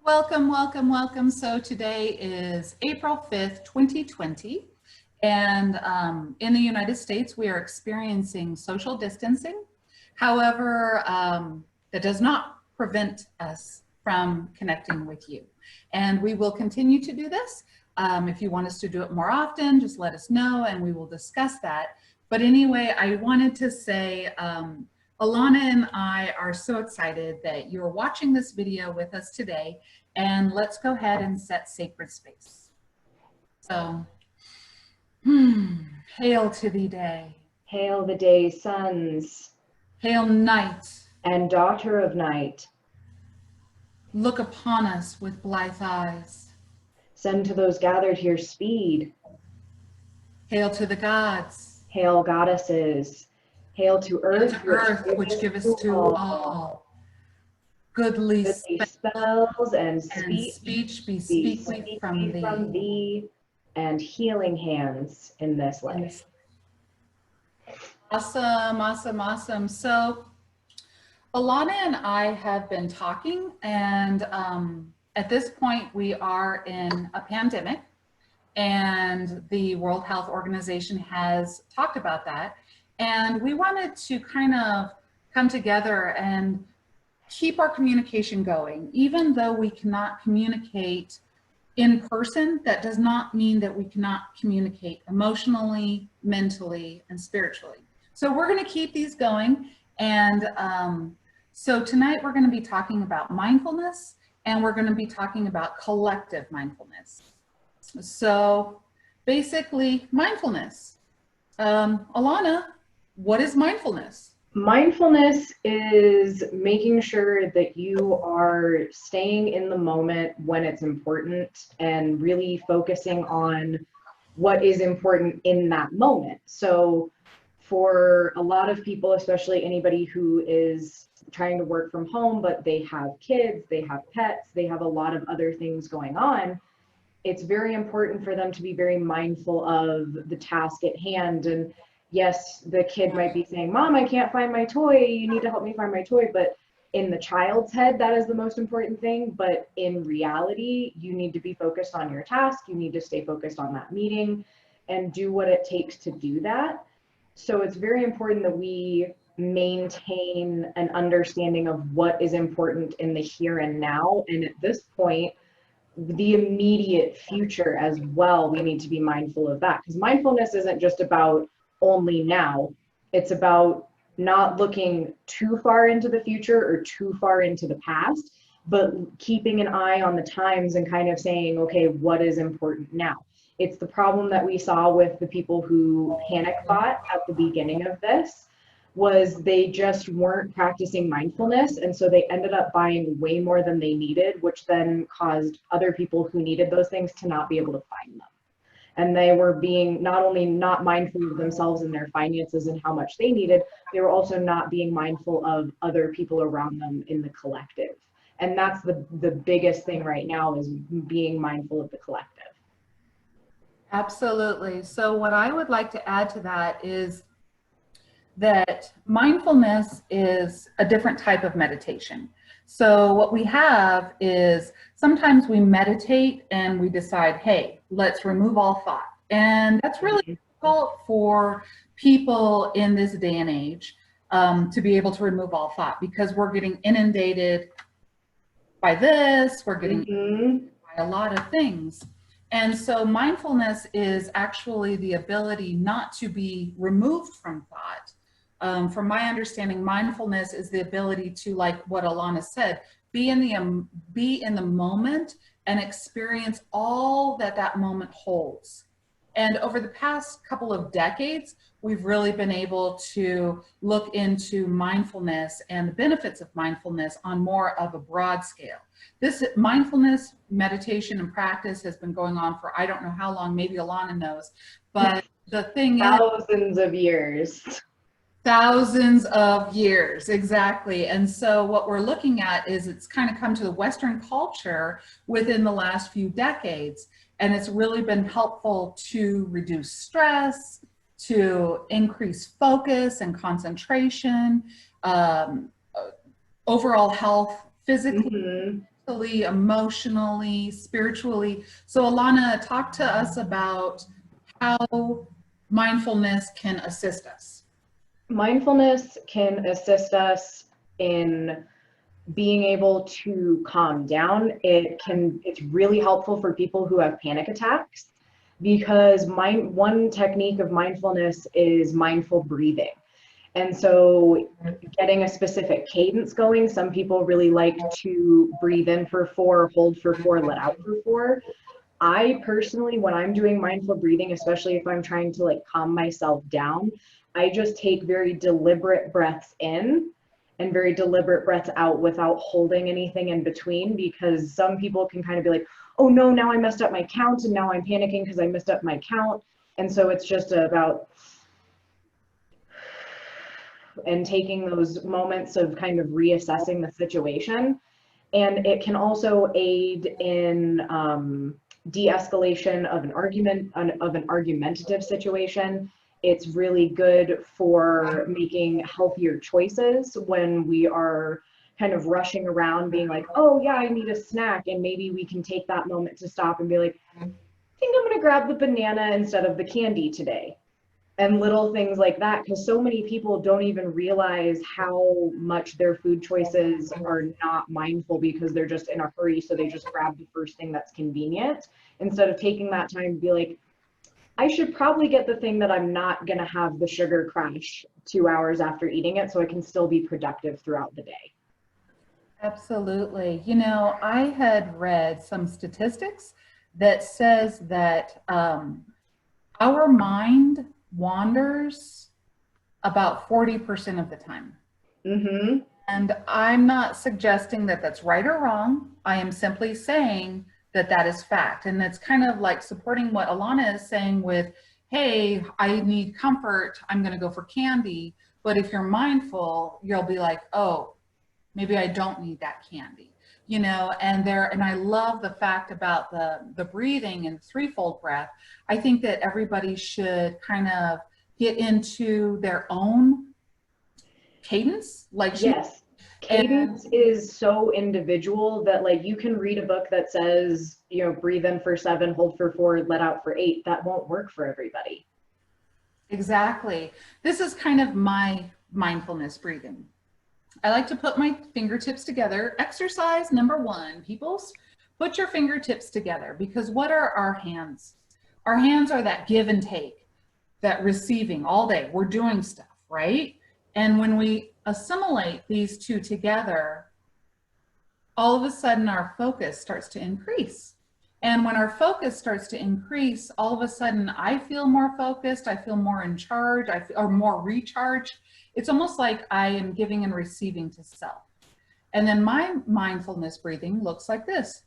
Welcome, welcome, welcome. So today is April 5th, 2020. And in the United States, we are experiencing social distancing. However, that does not prevent us from connecting with you. And we will continue to do this. If you want us to do it more often, just let us know and we will discuss that. But anyway, I wanted to say, Alanna and I are so excited that you're watching this video with us today, and let's go ahead and set sacred space. So, hail to thee day. Hail the day's sons. Hail night. And daughter of night. Look upon us with blithe eyes. Send to those gathered here speed. Hail to the gods. Hail goddesses. Hail to earth, which giveth to all. Goodly spells and speech be speakly from thee, and healing hands in this life. Awesome, awesome, awesome. So Alanna and I have been talking, and at this point we are in a pandemic, and the World Health Organization has talked about that. And we wanted to kind of come together and keep our communication going. Even though we cannot communicate in person, that does not mean that we cannot communicate emotionally, mentally, and spiritually. So we're going to keep these going. And so tonight we're going to be talking about mindfulness, and we're going to be talking about collective mindfulness. So basically, mindfulness. Alanna, what is mindfulness? Mindfulness is making sure that you are staying in the moment when it's important and really focusing on what is important in that moment. So for a lot of people, especially anybody who is trying to work from home, but they have kids, they have pets, they have a lot of other things going on, it's very important for them to be very mindful of the task at hand. And yes, the kid might be saying, Mom, I can't find my toy. You need to help me find my toy. But in the child's head, that is the most important thing. But in reality, you need to be focused on your task. You need to stay focused on that meeting and do what it takes to do that. So it's very important that we maintain an understanding of what is important in the here and now. And at this point, the immediate future as well, we need to be mindful of that. Because mindfulness isn't just about only now, it's about not looking too far into the future or too far into the past, but keeping an eye on the times and kind of saying, okay, what is important now? It's the problem that we saw with the people who panic bought at the beginning of this, was they just weren't practicing mindfulness, and so they ended up buying way more than they needed, which then caused other people who needed those things to not be able to find them. And they were being not only not mindful of themselves and their finances and how much they needed, they were also not being mindful of other people around them in the collective. And that's the biggest thing right now, is being mindful of the collective. Absolutely. So what I would like to add to that is that mindfulness is a different type of meditation. So what we have is sometimes we meditate and we decide, hey, let's remove all thought. And that's really difficult for people in this day and age to be able to remove all thought, because we're getting inundated by this, we're getting by a lot of things. And so mindfulness is actually the ability not to be removed from thought. From my understanding, mindfulness is the ability to, like what Alanna said, be in the moment and experience all that that moment holds. And over the past couple of decades, we've really been able to look into mindfulness and the benefits of mindfulness on more of a broad scale. This mindfulness meditation and practice has been going on for, I don't know how long, maybe Alanna knows, but the thing is, thousands of years. Thousands of years, exactly. And so what we're looking at is it's kind of come to the Western culture within the last few decades. And it's really been helpful to reduce stress, to increase focus and concentration, overall health physically, mentally, emotionally, spiritually. So Alanna, talk to us about how mindfulness can assist us. Mindfulness can assist us in being able to calm down. It's really helpful for people who have panic attacks because one technique of mindfulness is mindful breathing. And so getting a specific cadence going, some people really like to breathe in for 4, hold for 4, let out for 4. I personally, when I'm doing mindful breathing, especially if I'm trying to like calm myself down, I just take very deliberate breaths in and very deliberate breaths out without holding anything in between, because some people can kind of be like, oh no, now I messed up my count and now I'm panicking because I messed up my count. And so it's just about and taking those moments of kind of reassessing the situation. And it can also aid in de-escalation of an argument, of an argumentative situation. It's really good for making healthier choices when we are kind of rushing around being like, oh yeah, I need a snack. And maybe we can take that moment to stop and be like, I think I'm gonna grab the banana instead of the candy today. And little things like that, because so many people don't even realize how much their food choices are not mindful because they're just in a hurry, so they just grab the first thing that's convenient instead of taking that time to be like, I should probably get the thing that I'm not going to have the sugar crash 2 hours after eating it so I can still be productive throughout the day. Absolutely. You know, I had read some statistics that says that our mind wanders about 40% of the time. Mm-hmm. And I'm not suggesting that that's right or wrong. I am simply saying that that is fact. And it's kind of like supporting what Alanna is saying with, hey, I need comfort, I'm going to go for candy. But if you're mindful, you'll be like, oh, maybe I don't need that candy. You know, and I love the fact about the breathing and threefold breath. I think that everybody should kind of get into their own cadence, like she. Yes. And Cadence is so individual that like you can read a book that says, you know, breathe in for 7, hold for 4, let out for 8. That won't work for everybody. exactly. This is kind of my mindfulness breathing. I like to put my fingertips together. Exercise number 1, peoples, put your fingertips together, because what are our hands? Our hands are that give and take, that receiving all day. We're doing stuff, right? And when we assimilate these two together, all of a sudden our focus starts to increase. And when our focus starts to increase, all of a sudden I feel more focused, I feel more in charge, or more recharged. It's almost like I am giving and receiving to self. And then my mindfulness breathing looks like this.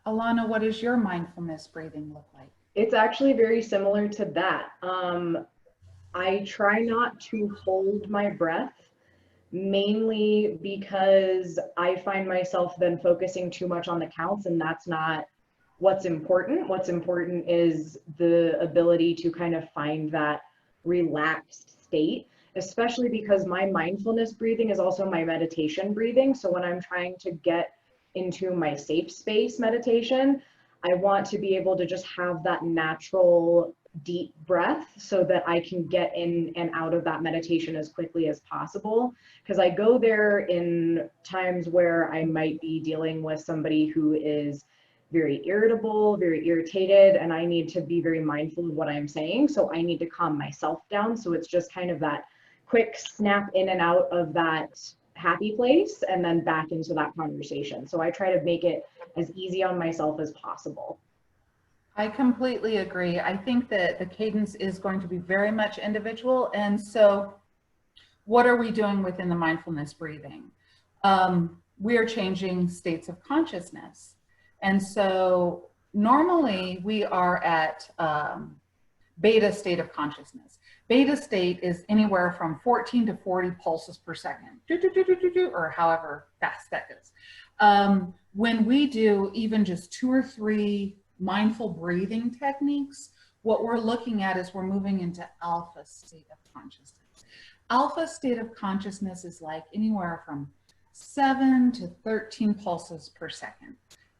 Alanna, what does your mindfulness breathing look like? It's actually very similar to that. I try not to hold my breath, mainly because I find myself then focusing too much on the counts, and that's not what's important. What's important is the ability to kind of find that relaxed state, especially because my mindfulness breathing is also my meditation breathing. So when I'm trying to get into my safe space meditation, I want to be able to just have that natural deep breath so that I can get in and out of that meditation as quickly as possible. Because I go there in times where I might be dealing with somebody who is very irritable, very irritated, and I need to be very mindful of what I'm saying. So I need to calm myself down. So it's just kind of that quick snap in and out of that happy place and then back into that conversation. So I try to make it as easy on myself as possible. I completely agree. I think that the cadence is going to be very much individual. And so what are we doing within the mindfulness breathing? We are changing states of consciousness. And so normally we are at beta state of consciousness. Beta state is anywhere from 14 to 40 pulses per second, or however fast that goes. When we do even just 2 or 3 mindful breathing techniques, what we're looking at is we're moving into alpha state of consciousness. Alpha state of consciousness is like anywhere from 7 to 13 pulses per second.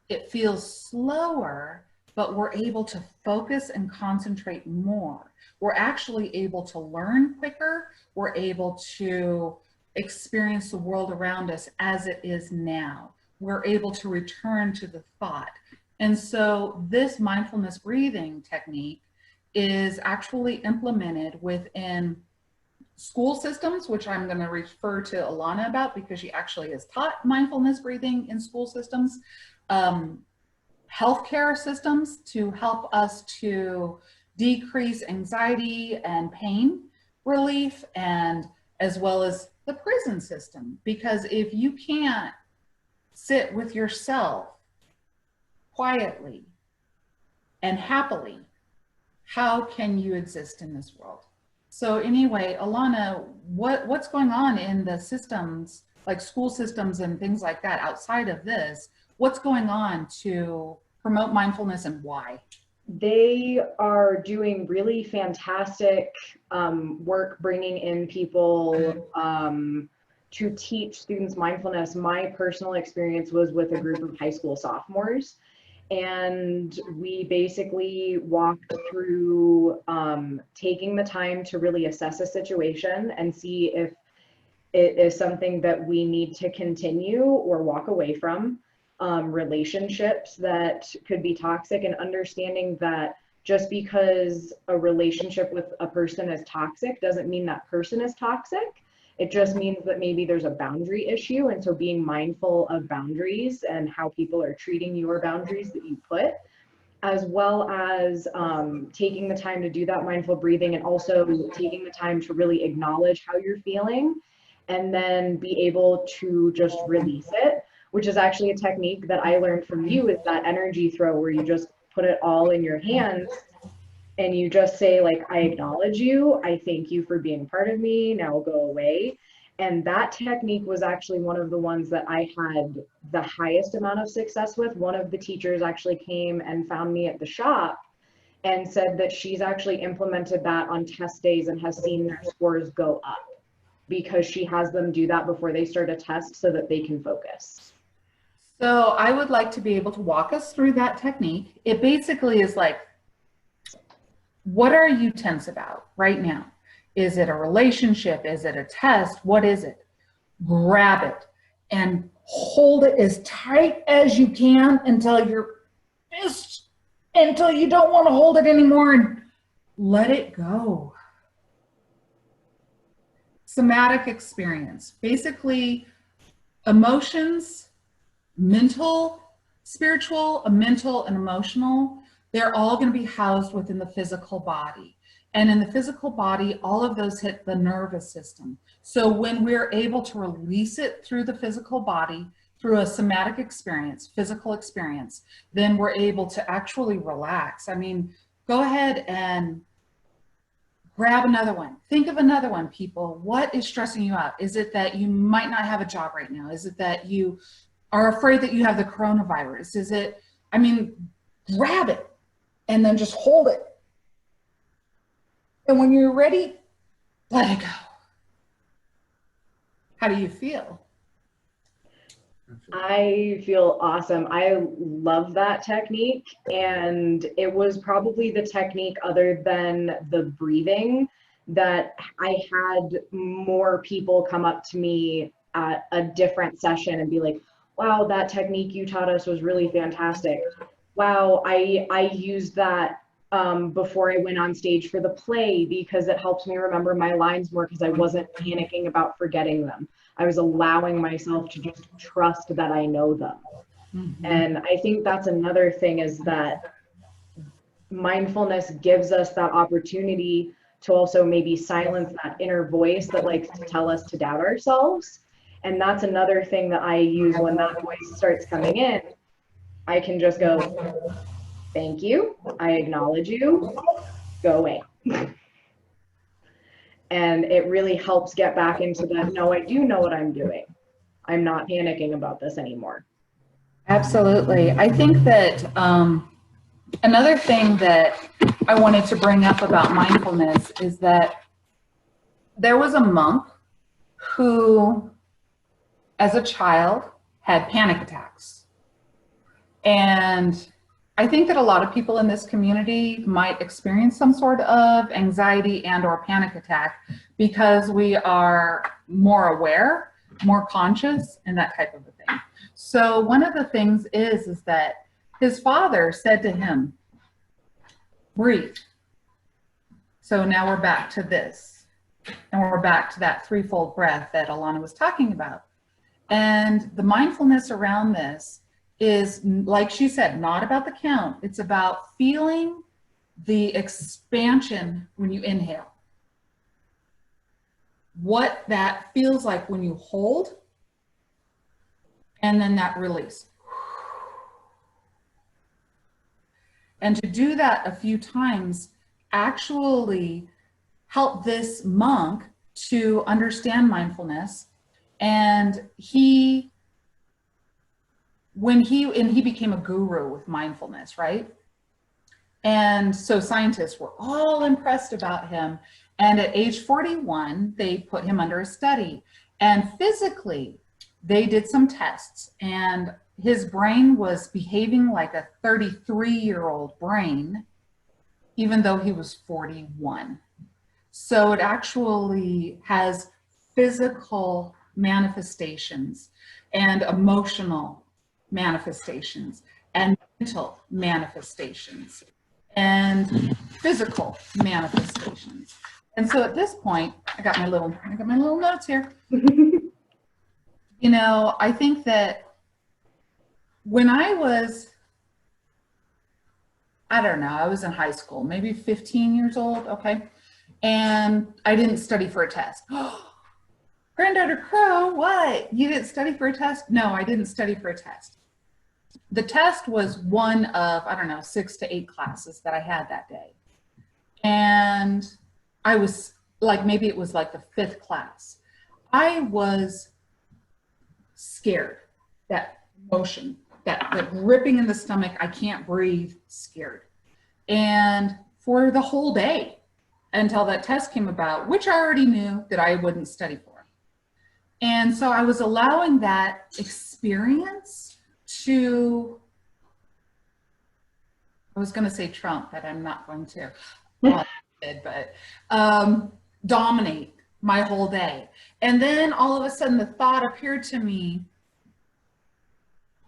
It feels slower, but we're able to focus and concentrate more. We're actually able to learn quicker. We're able to experience the world around us as it is now. We're able to return to the thought. And so this mindfulness breathing technique is actually implemented within school systems, which I'm going to refer to Alanna about because she actually has taught mindfulness breathing in school systems, healthcare systems to help us to decrease anxiety and pain relief, and as well as the prison system. Because if you can't sit with yourself quietly and happily, how can you exist in this world? So anyway, Alanna, what's going on in the systems, like school systems and things like that outside of this? What's going on to promote mindfulness and why? They are doing really fantastic work bringing in people to teach students mindfulness. My personal experience was with a group of high school sophomores, and we basically walked through taking the time to really assess a situation and see if it is something that we need to continue or walk away from. Relationships that could be toxic, and understanding that just because a relationship with a person is toxic doesn't mean that person is toxic. It just means that maybe there's a boundary issue. And so being mindful of boundaries and how people are treating your boundaries that you put, as well as taking the time to do that mindful breathing, and also taking the time to really acknowledge how you're feeling and then be able to just release it, which is actually a technique that I learned from you, is that energy throw where you just put it all in your hands and you just say, like, I acknowledge you, I thank you for being part of me, now go away. And that technique was actually one of the ones that I had the highest amount of success with. One of the teachers actually came and found me at the shop and said that she's actually implemented that on test days and has seen their scores go up because she has them do that before they start a test so that they can focus. So I would like to be able to walk us through that technique. It basically is like, what are you tense about right now? Is it a relationship? Is it a test? What is it? Grab it and hold it as tight as you can until until you don't want to hold it anymore, and let it go. Somatic experience, basically emotions, mental, spiritual, mental, and emotional, they're all going to be housed within the physical body. And in the physical body, all of those hit the nervous system. So when we're able to release it through the physical body, through a somatic experience, physical experience, then we're able to actually relax. I mean, go ahead and grab another one. Think of another one, people. What is stressing you out? Is it that you might not have a job right now? Is it that you are afraid that you have the coronavirus? Is it, I mean, grab it and then just hold it. And when you're ready, let it go. How do you feel? I feel awesome. I love that technique. And it was probably the technique, other than the breathing, that I had more people come up to me at a different session and be like, wow, that technique you taught us was really fantastic. Wow, I used that before I went on stage for the play because it helps me remember my lines more because I wasn't panicking about forgetting them. I was allowing myself to just trust that I know them. Mm-hmm. And I think that's another thing, is that mindfulness gives us that opportunity to also maybe silence that inner voice that likes to tell us to doubt ourselves. And that's another thing that I use when that voice starts coming in. I can just go, thank you, I acknowledge you, go away. And it really helps get back into the, no, I do know what I'm doing. I'm not panicking about this anymore. Absolutely. I think that another thing that I wanted to bring up about mindfulness is that there was a monk who, as a child, had panic attacks. And I think that a lot of people in this community might experience some sort of anxiety and or panic attack because we are more aware, more conscious, and that type of a thing. So one of the things is that his father said to him, breathe. So now we're back to this. And we're back to that threefold breath that Alanna was talking about. And the mindfulness around this is, like she said, not about the count. It's about feeling the expansion when you inhale. What that feels like when you hold, and then that release. And to do that a few times actually helped this monk to understand mindfulness. And he became a guru with mindfulness, right? And so scientists were all impressed about him. And at age 41, they put him under a study. And physically, they did some tests, and his brain was behaving like a 33-year-old brain, even though he was 41. So it actually has physical manifestations and emotional manifestations and mental manifestations and physical manifestations. And so at this point, I got my little notes here. You know, I think that when I was, I don't know, I was in high school, maybe 15 years old, okay? And I didn't study for a test. Granddaughter Crow, what? You didn't study for a test? No, I didn't study for a test. The test was one of, I don't know, 6 to 8 classes that I had that day. And I was like, maybe it was like the 5th class. I was scared, that emotion, that gripping in the stomach, I can't breathe, scared. And for the whole day until that test came about, which I already knew that I wouldn't study for. And so I was allowing that experience to, I was going to say trump, but I'm not going to, but dominate my whole day. And then all of a sudden the thought appeared to me,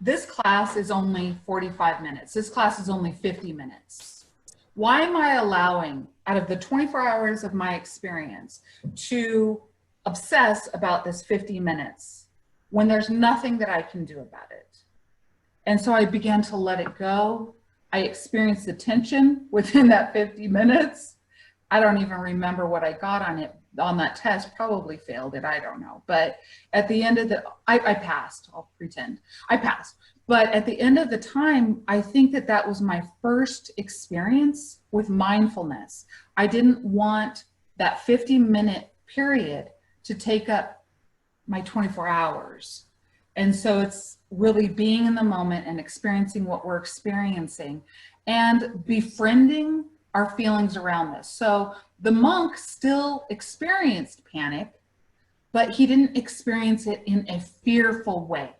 this class is only 45 minutes. This class is only 50 minutes. Why am I allowing, out of the 24 hours of my experience, to obsess about this 50 minutes when there's nothing that I can do about it? And so I began to let it go. I experienced the tension within that 50 minutes. I don't even remember what I got on that test, probably failed it, I don't know. But at the end of I passed, I'll pretend, I passed. But at the end of the time, I think that was my first experience with mindfulness. I didn't want that 50-minute period to take up my 24 hours. And so it's really being in the moment and experiencing what we're experiencing and befriending our feelings around this. So the monk still experienced panic, but he didn't experience it in a fearful way.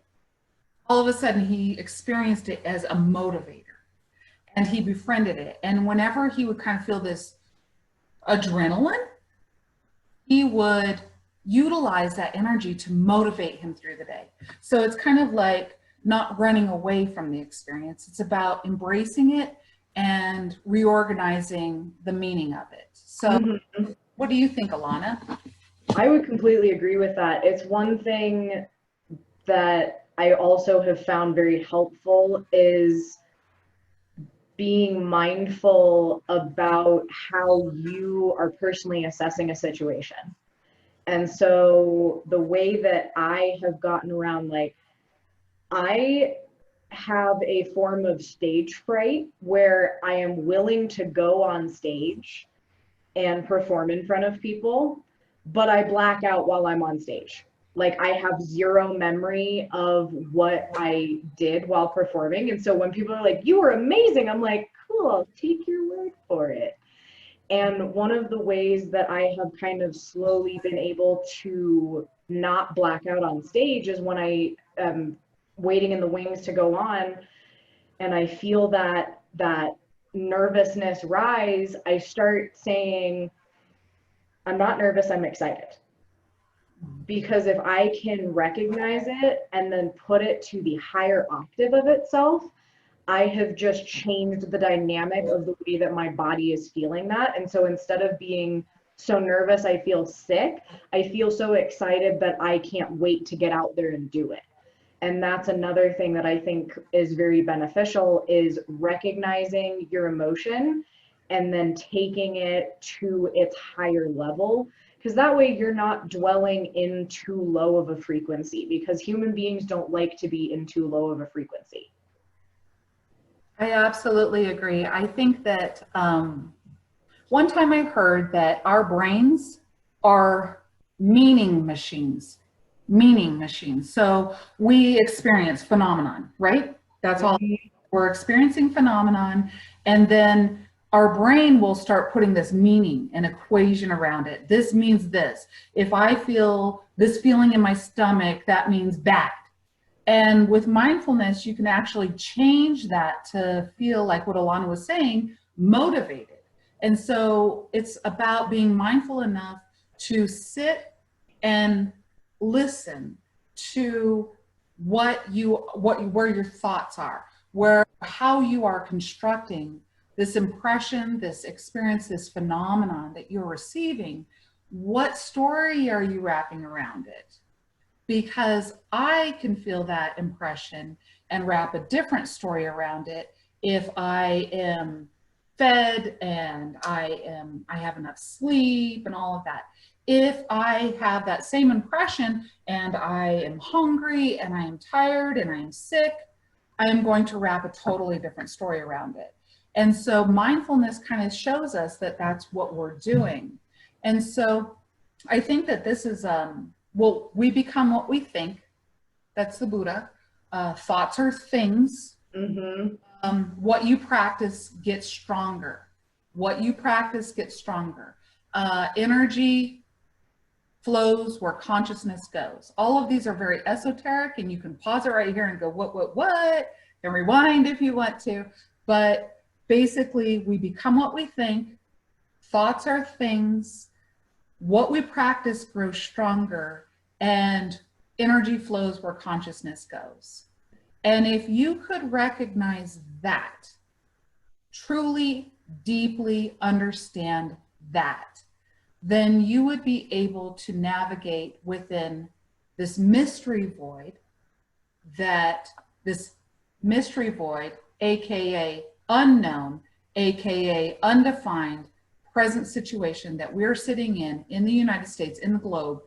All of a sudden, he experienced it as a motivator, and he befriended it. And whenever he would kind of feel this adrenaline, he would utilize that energy to motivate him through the day. So it's kind of like not running away from the experience. It's about embracing it and reorganizing the meaning of it. So what do you think, Alanna? I would completely agree with that. It's one thing that I also have found very helpful is being mindful about how you are personally assessing a situation. And so the way that I have gotten around, like, I have a form of stage fright where I am willing to go on stage and perform in front of people, but I black out while I'm on stage. Like I have zero memory of what I did while performing. And so when people are like, you were amazing, I'm like, cool, I'll take your word for it. And one of the ways that I have kind of slowly been able to not black out on stage is when I am waiting in the wings to go on and I feel that nervousness rise, I start saying, I'm not nervous, I'm excited. Because if I can recognize it and then put it to the higher octave of itself, I have just changed the dynamic of the way that my body is feeling that. And so instead of being so nervous, I feel sick, I feel so excited that I can't wait to get out there and do it. And that's another thing that I think is very beneficial is recognizing your emotion and then taking it to its higher level. Because that way you're not dwelling in too low of a frequency, because human beings don't like to be in too low of a frequency. I absolutely agree. I think that one time I heard that our brains are meaning machines, meaning machines. So we experience phenomenon, right? That's all. We're experiencing phenomenon, and then our brain will start putting this meaning, an equation around it. This means this. If I feel this feeling in my stomach, that means that. And with mindfulness, you can actually change that to feel like what Alanna was saying, motivated. And so it's about being mindful enough to sit and listen to where your thoughts are, how you are constructing this impression, this experience, this phenomenon that you're receiving. What story are you wrapping around it? Because I can feel that impression and wrap a different story around it if I am fed and I have enough sleep and all of that. If I have that same impression and I am hungry and I am tired and I am sick, I am going to wrap a totally different story around it. And so mindfulness kind of shows us that that's what we're doing. And so I think that this is, well, we become what we think. That's the Buddha. Thoughts are things. Mm-hmm. What you practice gets stronger. What you practice gets stronger. Energy flows where consciousness goes. All of these are very esoteric, and you can pause it right here and go, what? And rewind if you want to. But basically, we become what we think. Thoughts are things. What we practice grows stronger, and energy flows where consciousness goes. And if you could recognize that, truly, deeply understand that, then you would be able to navigate within this mystery void, AKA unknown, AKA undefined, present situation that we're sitting in the United States, in the globe,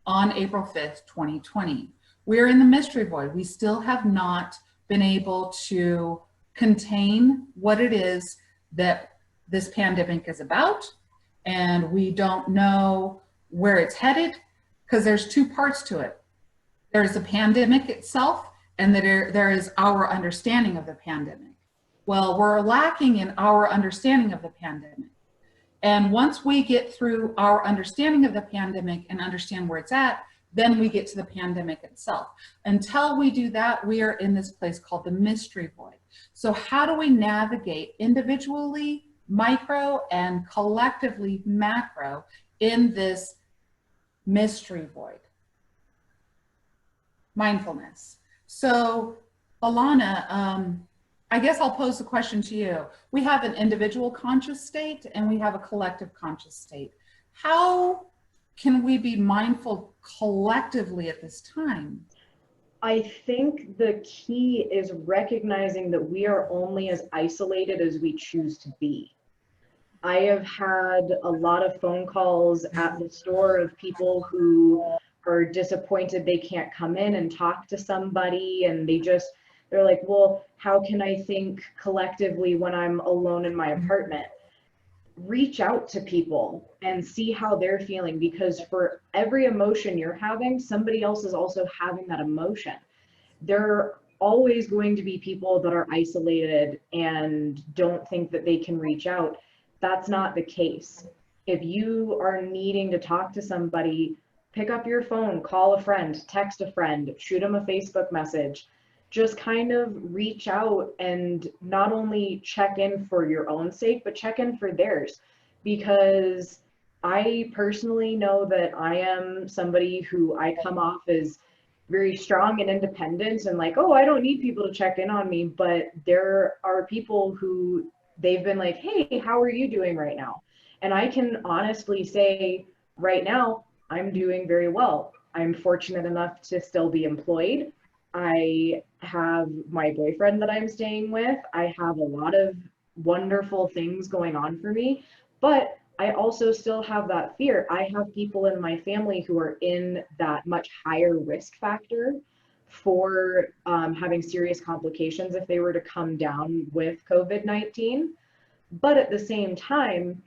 on April 5th, 2020. We're in the mystery void. We still have not been able to contain what it is that this pandemic is about, and we don't know where it's headed, because there's two parts to it. There's the pandemic itself, and there is our understanding of the pandemic. Well, we're lacking in our understanding of the pandemic. And once we get through our understanding of the pandemic and understand where it's at, then we get to the pandemic itself. Until we do that, we are in this place called the mystery void. So how do we navigate individually, micro, and collectively, macro, in this mystery void? Mindfulness. So Alanna, I guess I'll pose the question to you. We have an individual conscious state and we have a collective conscious state. How can we be mindful collectively at this time? I think the key is recognizing that we are only as isolated as we choose to be. I have had a lot of phone calls at the store of people who are disappointed they can't come in and talk to somebody, and they're like, well, how can I think collectively when I'm alone in my apartment? reach out to people and see how they're feeling, because for every emotion you're having, somebody else is also having that emotion. There are always going to be people that are isolated and don't think that they can reach out. That's not the case. If you are needing to talk to somebody, pick up your phone, call a friend, text a friend, shoot them a Facebook message. Just kind of reach out and not only check in for your own sake, but check in for theirs. Because I personally know that I am somebody who I come off as very strong and independent and like, oh, I don't need people to check in on me. But there are people who they've been like, hey, how are you doing right now? And I can honestly say right now, I'm doing very well. I'm fortunate enough to still be employed. I have my boyfriend that I'm staying with. I have a lot of wonderful things going on for me, but I also still have that fear. I have people in my family who are in that much higher risk factor for having serious complications if they were to come down with COVID-19. But at the same time,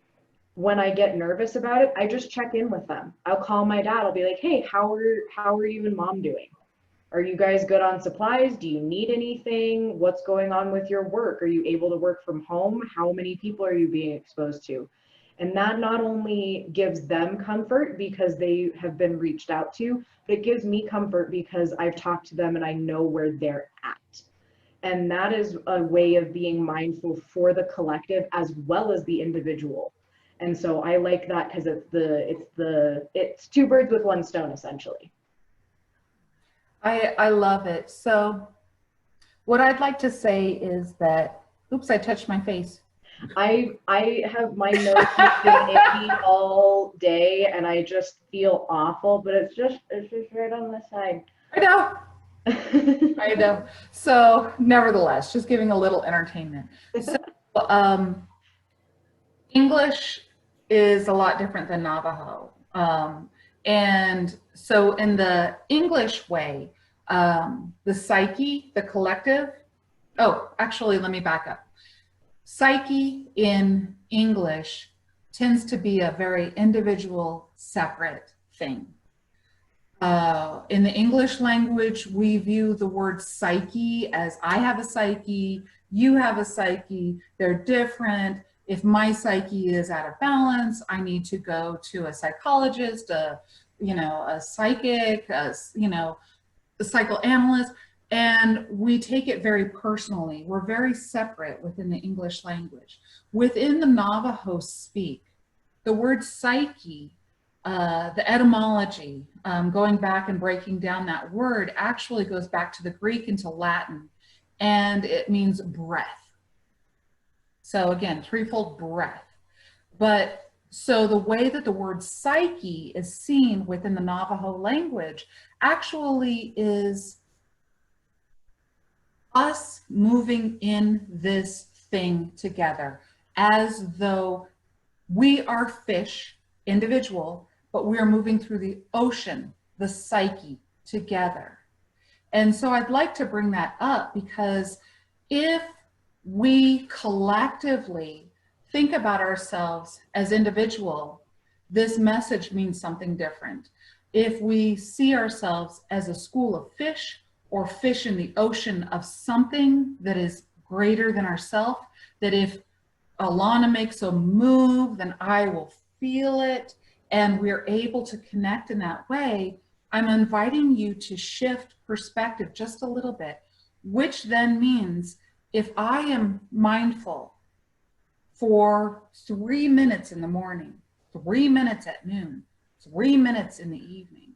when I get nervous about it, I just check in with them. I'll call my dad. I'll be like, "Hey, how are you and mom doing? Are you guys good on supplies? Do you need anything? What's going on with your work? Are you able to work from home? How many people are you being exposed to?" And that not only gives them comfort because they have been reached out to, but it gives me comfort because I've talked to them and I know where they're at. And that is a way of being mindful for the collective as well as the individual. And so I like that because it's two birds with one stone essentially. I love it. So what I'd like to say is that, oops, I touched my face. I have my nose has been itchy all day and I just feel awful, but it's just right on the side. I know, I know. So nevertheless, just giving a little entertainment. So English is a lot different than Navajo. And so in the English way, the psyche, the collective, oh, actually, let me back up. Psyche in English tends to be a very individual, separate thing. In the English language, we view the word psyche as I have a psyche, you have a psyche, they're different. If my psyche is out of balance, I need to go to a psychologist, a psychic, a psychoanalyst, and we take it very personally. We're very separate within the English language. Within the Navajo speak, the word psyche, the etymology, going back and breaking down that word actually goes back to the Greek into Latin, and it means breath. So again, threefold breath. But so the way that the word psyche is seen within the Navajo language actually is us moving in this thing together, as though we are fish, individual, but we are moving through the ocean, the psyche, together. And so I'd like to bring that up because if we collectively think about ourselves as individual, this message means something different. If we see ourselves as a school of fish or fish in the ocean of something that is greater than ourselves, that if Alanna makes a move, then I will feel it, and we're able to connect in that way, I'm inviting you to shift perspective just a little bit, which then means if I am mindful for 3 minutes in the morning, 3 minutes at noon, 3 minutes in the evening,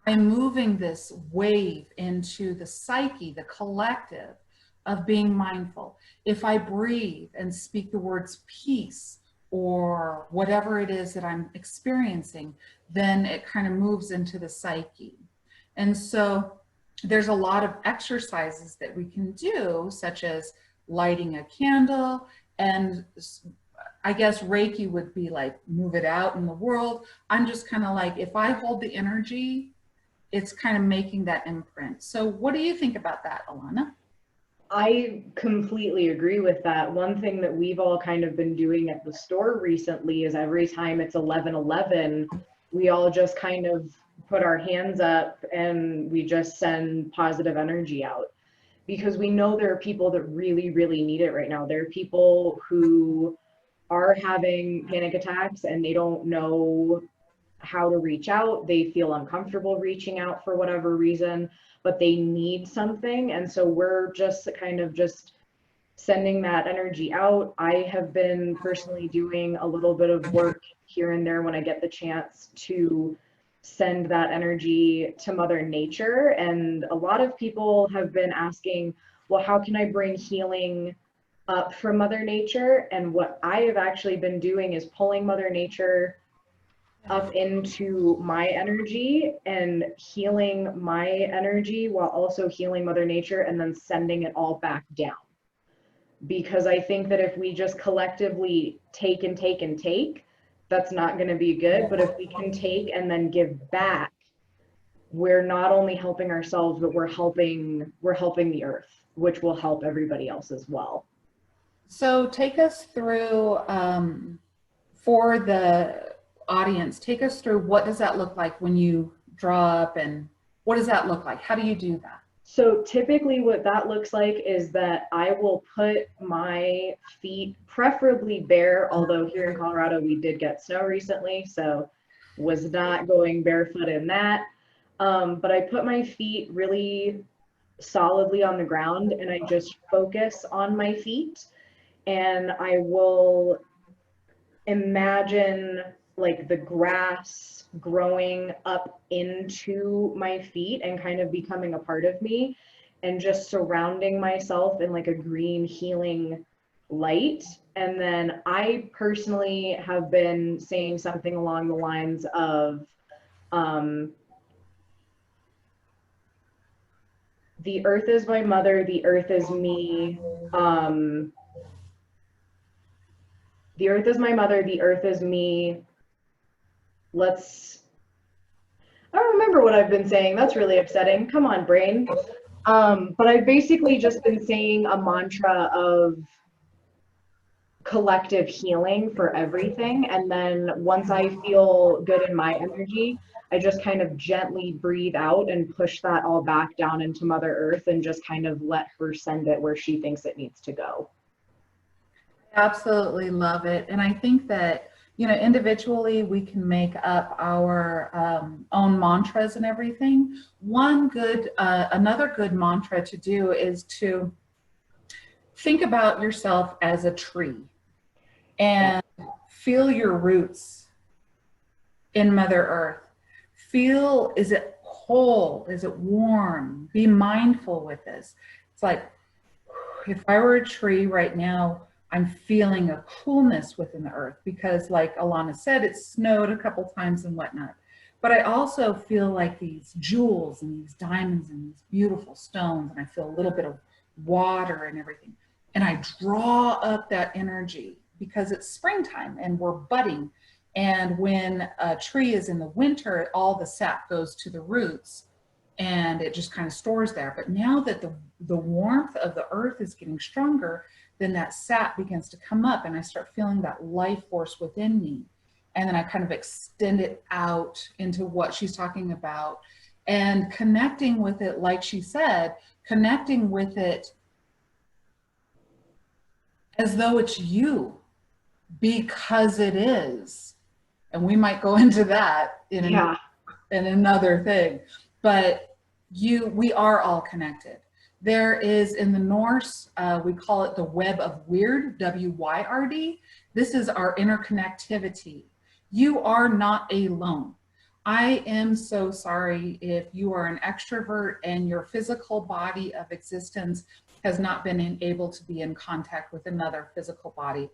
I'm moving this wave into the psyche, the collective of being mindful. If I breathe and speak the words peace or whatever it is that I'm experiencing, then it kind of moves into the psyche. And so there's a lot of exercises that we can do, such as lighting a candle, and I guess Reiki would be like, move it out in the world. I'm just kind of like, if I hold the energy, it's kind of making that imprint. So what do you think about that, Alanna? I completely agree with that. One thing that we've all kind of been doing at the store recently is every time it's 11:11, we all just kind of put our hands up and we just send positive energy out, because we know there are people that really, really need it right now. There are people who are having panic attacks and they don't know how to reach out. They feel uncomfortable reaching out for whatever reason, but they need something. And so we're just kind of just sending that energy out. I have been personally doing a little bit of work here and there when I get the chance to send that energy to Mother Nature. And a lot of people have been asking, well, how can I bring healing up from Mother Nature? And what I have actually been doing is pulling Mother Nature up into my energy and healing my energy while also healing Mother Nature, and then sending it all back down. Because I think that if we just collectively take and take and take, that's not going to be good. But if we can take and then give back, we're not only helping ourselves, but we're helping the earth, which will help everybody else as well. So take us through, for the audience, take us through what does that look like when you draw up, and what does that look like? How do you do that? So typically what that looks like is that I will put my feet preferably bare, although here in Colorado we did get snow recently, so was not going barefoot in that. But I put my feet really solidly on the ground and I just focus on my feet, and I will imagine like the grass growing up into my feet and kind of becoming a part of me, and just surrounding myself in like a green healing light. And then I personally have been saying something along the lines of, the earth is my mother, the earth is me. The earth is my mother, the earth is me. I don't remember what I've been saying. That's really upsetting. Come on, brain. But I've basically just been saying a mantra of collective healing for everything. And then once I feel good in my energy, I just kind of gently breathe out and push that all back down into Mother Earth and just kind of let her send it where she thinks it needs to go. Absolutely love it. And I think that, you know, individually we can make up our own mantras and everything. Another good mantra to do is to think about yourself as a tree and feel your roots in Mother Earth. Feel, is it cold? Is it warm? Be mindful with this. It's like, if I were a tree right now, I'm feeling a coolness within the earth, because like Alanna said, it snowed a couple times and whatnot. But I also feel like these jewels and these diamonds and these beautiful stones, and I feel a little bit of water and everything. And I draw up that energy because it's springtime and we're budding. And when a tree is in the winter, all the sap goes to the roots and it just kind of stores there. But now that the warmth of the earth is getting stronger, then that sap begins to come up and I start feeling that life force within me. And then I kind of extend it out into what she's talking about and connecting with it, like she said, connecting with it as though it's you, because it is. And we might go into that in another thing, but we are all connected. There is, in the Norse, we call it the web of Wyrd, W-Y-R-D. This is our interconnectivity. You are not alone. I am so sorry if you are an extrovert and your physical body of existence has not been able to be in contact with another physical body.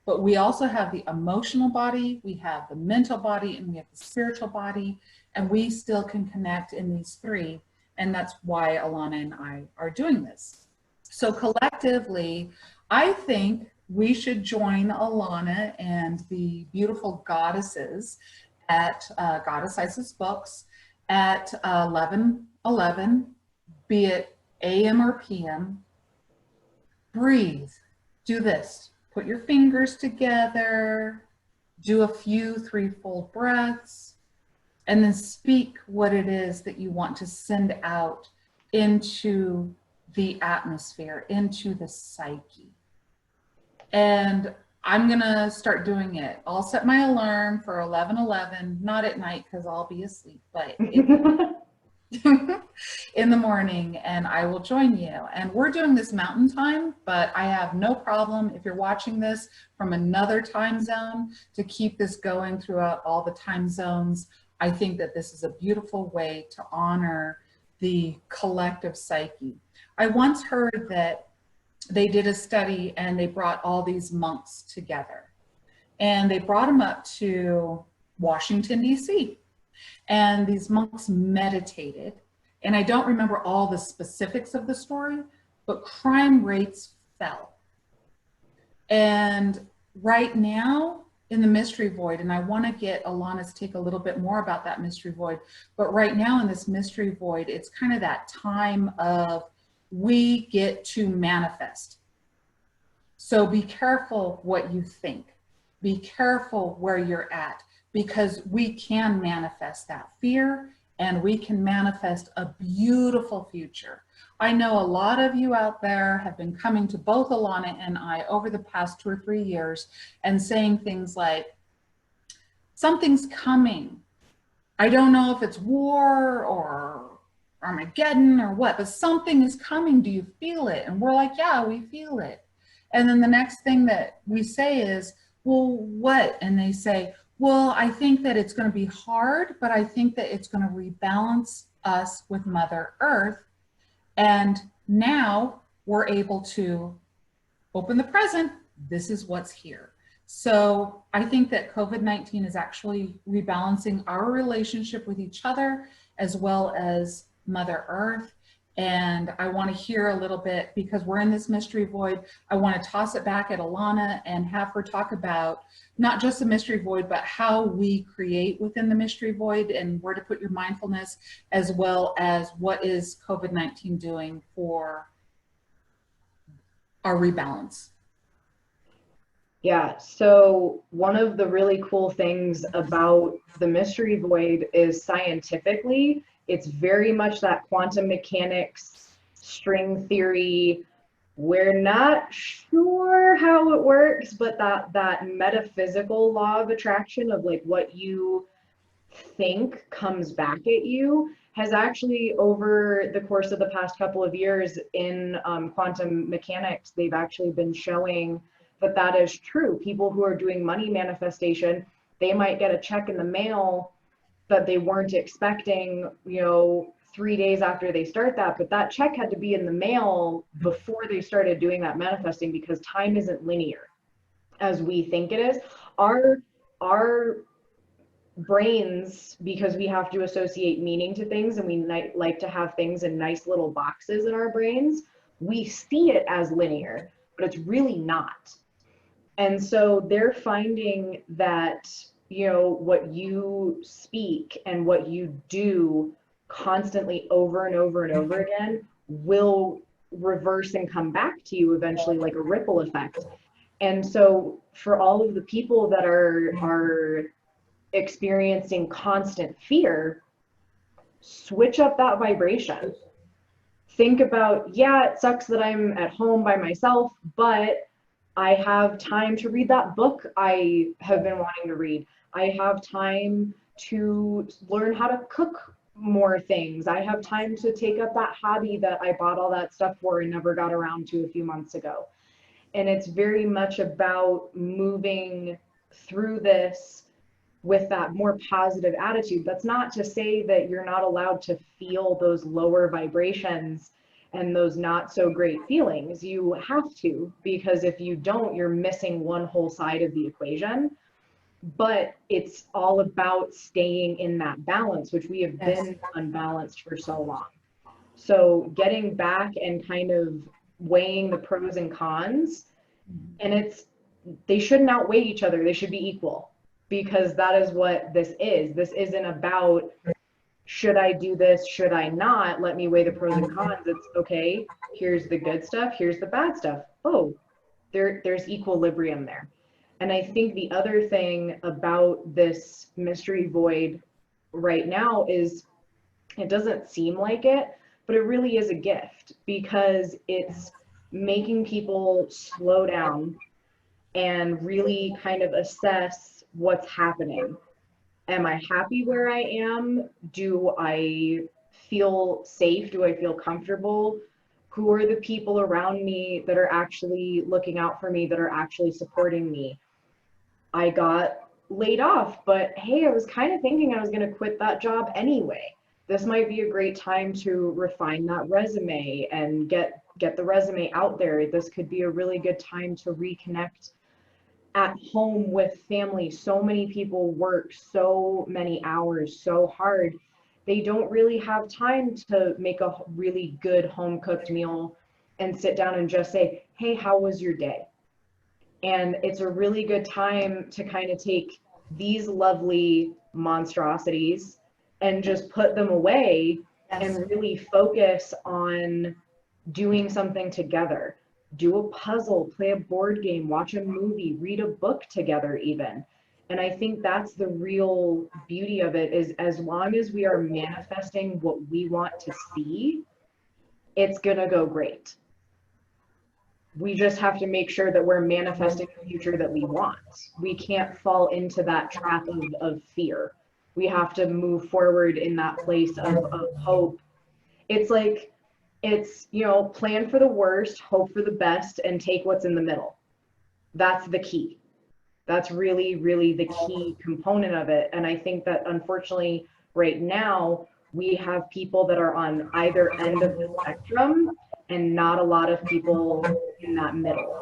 But we also have the emotional body, we have the mental body, and we have the spiritual body, and we still can connect in these three. And that's why Alanna and I are doing this. So collectively, I think we should join Alanna and the beautiful goddesses at Goddess Isis Books at 11:11, be it AM or PM, breathe, do this, put your fingers together, do a few 3-fold breaths, and then speak what it is that you want to send out into the atmosphere, into the psyche. And I'm gonna start doing it. I'll set my alarm for 11:11, not at night because I'll be asleep, but in the morning, and I will join you. And we're doing this mountain time, but I have no problem if you're watching this from another time zone to keep this going throughout all the time zones. I think that this is a beautiful way to honor the collective psyche. I once heard that they did a study and they brought all these monks together and they brought them up to Washington, D.C. And these monks meditated. And I don't remember all the specifics of the story, but crime rates fell. And right now in the mystery void, and I want to get Alanna's take a little bit more about that mystery void, but right now in this mystery void, it's kind of that time of we get to manifest. So be careful what you think. Be careful where you're at, because we can manifest that fear and we can manifest a beautiful future. I know a lot of you out there have been coming to both Alanna and I over the past 2 or 3 years and saying things like, something's coming. I don't know if it's war or Armageddon or what, but something is coming. Do you feel it? And we're like, yeah, we feel it. And then the next thing that we say is, well, what? And they say, well, I think that it's going to be hard, but I think that it's going to rebalance us with Mother Earth. And now we're able to open the present. This is what's here. So I think that COVID-19 is actually rebalancing our relationship with each other as well as Mother Earth. And I want to hear a little bit, because we're in this mystery void, I want to toss it back at Alanna and have her talk about not just the mystery void, but how we create within the mystery void and where to put your mindfulness, as well as what is COVID-19 doing for our rebalance. Yeah, so one of the really cool things about the mystery void is scientifically, it's very much that quantum mechanics, string theory. We're not sure how it works, but that metaphysical law of attraction of like what you think comes back at you has actually, over the course of the past couple of years in quantum mechanics, they've actually been showing that is true. People who are doing money manifestation, they might get a check in the mail that they weren't expecting, 3 days after they start that, but that check had to be in the mail before they started doing that manifesting, because time isn't linear as we think it is. Our brains, because we have to associate meaning to things and we like to have things in nice little boxes in our brains, we see it as linear, but it's really not. And so they're finding that, what you speak and what you do constantly over and over and over again will reverse and come back to you eventually, like a ripple effect. And so for all of the people that are experiencing constant fear, switch up that vibration. Think about, yeah, it sucks that I'm at home by myself, but I have time to read that book I have been wanting to read. I have time to learn how to cook more things. I have time to take up that hobby that I bought all that stuff for and never got around to a few months ago. And it's very much about moving through this with that more positive attitude. That's not to say that you're not allowed to feel those lower vibrations and those not so great feelings. You have to, because if you don't, you're missing one whole side of the equation. But it's all about staying in that balance, which we have been unbalanced for so long. So getting back and kind of weighing the pros and cons, and they shouldn't outweigh each other. They should be equal, because that is what this is. This isn't about, should I do this? Should I not? Let me weigh the pros and cons. It's okay. Here's the good stuff. Here's the bad stuff. oh, there's equilibrium there. And I think the other thing about this mystery void right now is it doesn't seem like it, but it really is a gift because it's making people slow down and really kind of assess what's happening. Am I happy where I am? Do I feel safe? Do I feel comfortable? Who are the people around me that are actually looking out for me, that are actually supporting me? I got laid off, but hey, I was kind of thinking I was going to quit that job anyway. This might be a great time to refine that resume and get the resume out there. This could be a really good time to reconnect at home with family. So many people work so many hours so hard. They don't really have time to make a really good home cooked meal and sit down and just say, hey, how was your day? And it's a really good time to kind of take these lovely monstrosities and just put them away Yes. and really focus on doing something together. Do a puzzle, play a board game, watch a movie, read a book together even. And I think that's the real beauty of it, is as long as we are manifesting what we want to see, it's going to go great. We just have to make sure that we're manifesting the future that we want. We can't fall into that trap of fear. We have to move forward in that place of hope. It's like, it's, you know, plan for the worst, hope for the best, and take what's in the middle. That's the key. That's really, really the key component of it. And I think that unfortunately, right now, we have people that are on either end of the spectrum and not a lot of people in that middle.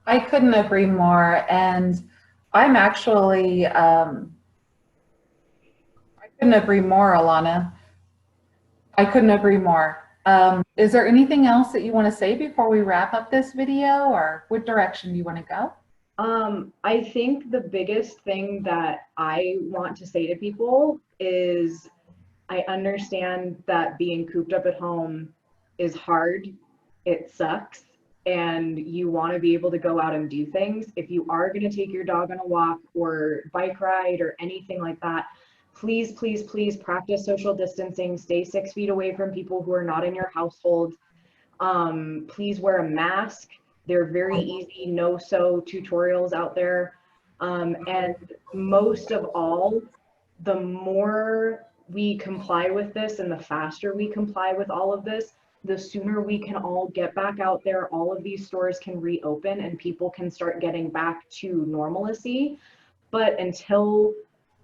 I couldn't agree more. And I'm actually, I couldn't agree more, Alanna. I couldn't agree more. Is there anything else that you want to say before we wrap up this video, or what direction do you want to go? I think the biggest thing that I want to say to people is I understand that being cooped up at home is hard. It sucks. And you want to be able to go out and do things. If you are going to take your dog on a walk or bike ride or anything like that, please, please, please practice social distancing. Stay 6 feet away from people who are not in your household. Please wear a mask. There are very easy no-sew tutorials out there. And most of all, the more we comply with this and the faster we comply with all of this, the sooner we can all get back out there. All of these stores can reopen and people can start getting back to normalcy. But until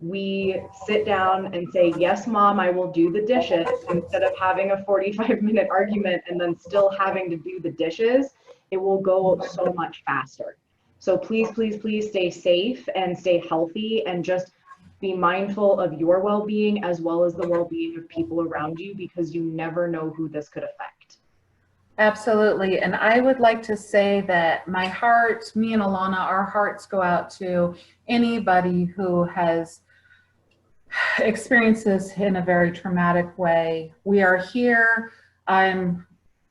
we sit down and say, yes, mom, I will do the dishes, instead of having a 45-minute argument and then still having to do the dishes, it will go so much faster. So please, please, please stay safe and stay healthy, and just be mindful of your well-being as well as the well-being of people around you, because you never know who this could affect. Absolutely. And I would like to say that my heart, me and Alanna, our hearts go out to anybody who has experienced this in a very traumatic way. We are here. I'm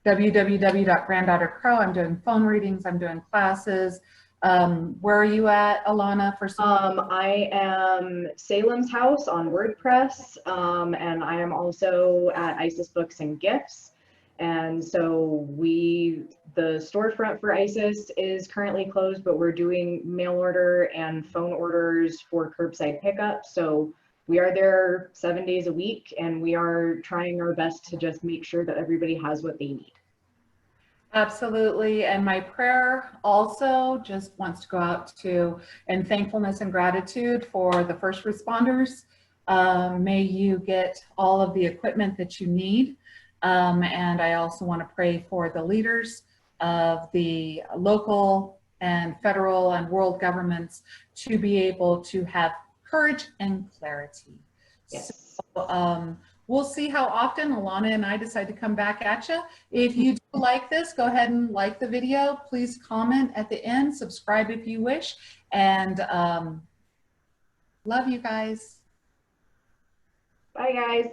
www.Granddaughter Crow. I'm doing phone readings. I'm doing classes. Where are you at, Alanna? For I am Salem's House on WordPress, and I am also at Isis Books and Gifts. And so the storefront for Isis is currently closed, but we're doing mail order and phone orders for curbside pickup. So we are there 7 days a week, and we are trying our best to just make sure that everybody has what they need. Absolutely. And my prayer also just wants to go out to, and thankfulness and gratitude for the first responders. May you get all of the equipment that you need. And I also want to pray for the leaders of the local and federal and world governments to be able to have courage and clarity. Yes. So, we'll see how often Alanna and I decide to come back at you. If you do like this, go ahead and like the video. Please comment at the end, subscribe if you wish, and love you guys. Bye, guys.